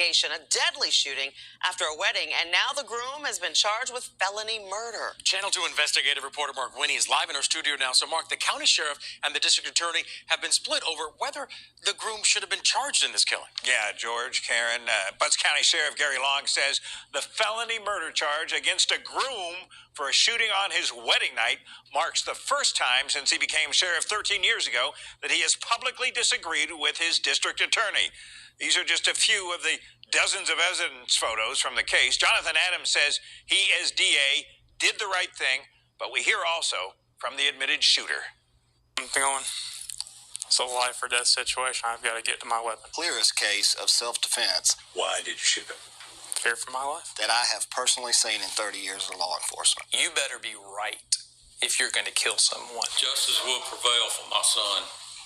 investigation, a deadly shooting after a wedding, and now the groom has been charged with felony murder. Channel 2 investigative reporter Mark Winnie is live in our studio now. So, Mark, the county sheriff and the district attorney have been split over whether the groom should have been charged in this killing. Yeah, George, Karen. Butts County Sheriff Gary Long says the felony murder charge against a groom for a shooting on his wedding night marks the first time since he became sheriff 13 years ago that he has publicly disagreed with his district attorney. These are just a few of the dozens of evidence photos from the case. Jonathan Adams says he, as DA, did the right thing, but we hear also from the admitted shooter. I'm going, it's a life or death situation. I've got to get to my weapon. Clearest case of self-defense. Why did you shoot him? Fear for my life. That I have personally seen in 30 years of law enforcement. You better be right if you're going to kill someone. Justice will prevail for my son.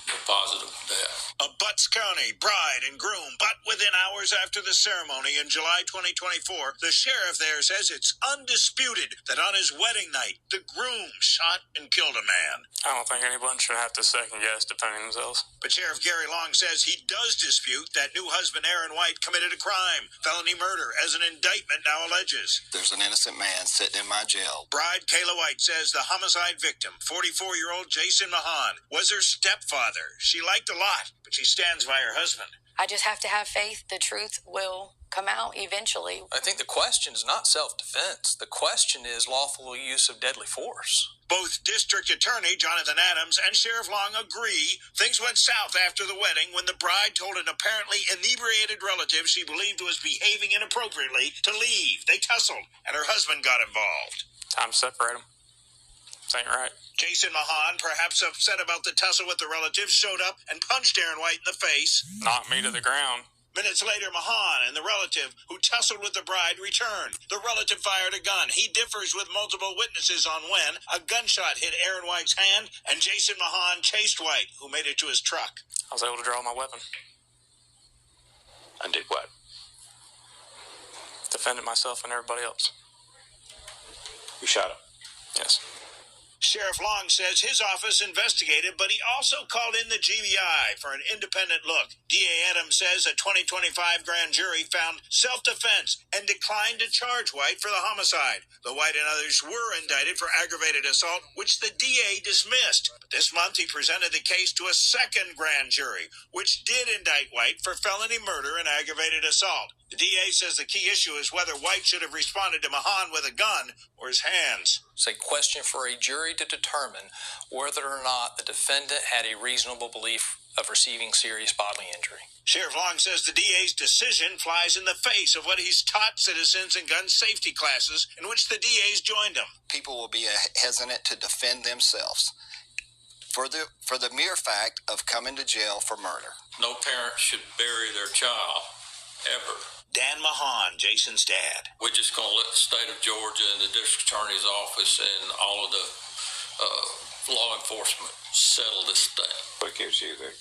A positive death. A Butts County bride and groom, but within hours after the ceremony in July 2024, the sheriff there says it's undisputed that on his wedding night, the groom shot and killed a man. I don't think anyone should have to second guess defending themselves. But Sheriff Gary Long says he does dispute that new husband Aaron White committed a crime, felony murder, as an indictment now alleges. There's an innocent man sitting in my jail. Bride Kayla White says the homicide victim, 44-year-old Jason Mahan, was her stepfather. She liked a lot, but she stands by her husband. I just have to have faith the truth will come out eventually. I think the question is not self-defense. The question is lawful use of deadly force. Both District Attorney Jonathan Adams and Sheriff Long agree things went south after the wedding when the bride told an apparently inebriated relative she believed was behaving inappropriately to leave. They tussled, and her husband got involved. Time to separate them. This ain't right. Jason Mahan, perhaps upset about the tussle with the relative, showed up and punched Aaron White in the face. Knocked me to the ground. Minutes later, Mahan and the relative who tussled with the bride returned. The relative fired a gun. He differs with multiple witnesses on when a gunshot hit Aaron White's hand, and Jason Mahan chased White, who made it to his truck. I was able to draw my weapon. And did what? Defended myself and everybody else. You shot him? Yes. Sheriff Long says his office investigated, but he also called in the GBI for an independent look. DA Adams says a 2025 grand jury found self-defense and declined to charge White for the homicide. The White and others were indicted for aggravated assault, which the DA dismissed. But this month he presented the case to a second grand jury, which did indict White for felony murder and aggravated assault. The DA says the key issue is whether White should have responded to Mahan with a gun or his hands. It's a question for a jury to determine whether or not the defendant had a reasonable belief of receiving serious bodily injury. Sheriff Long says the DA's decision flies in the face of what he's taught citizens in gun safety classes in which the DA's joined him. People will be hesitant to defend themselves for the mere fact of coming to jail for murder. No parent should bury their child, ever. Dan Mahan, Jason's dad. We're just going to let the state of Georgia and the district attorney's office and all of the law enforcement settle this thing. What gives you the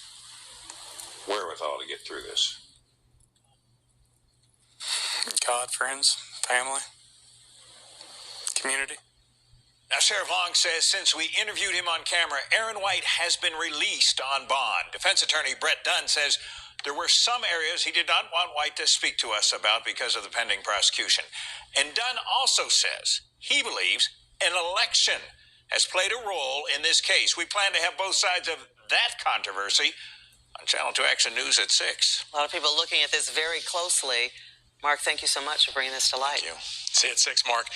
wherewithal to get through this? God, friends, family, community. Now, Sheriff Long says since we interviewed him on camera, Aaron White has been released on bond. Defense attorney Brett Dunn says there were some areas he did not want White to speak to us about because of the pending prosecution. And Dunn also says he believes an election has played a role in this case. We plan to have both sides of that controversy on Channel 2 Action News at 6. A lot of people looking at this very closely. Mark, thank you so much for bringing this to light. Thank you. See you at 6, Mark.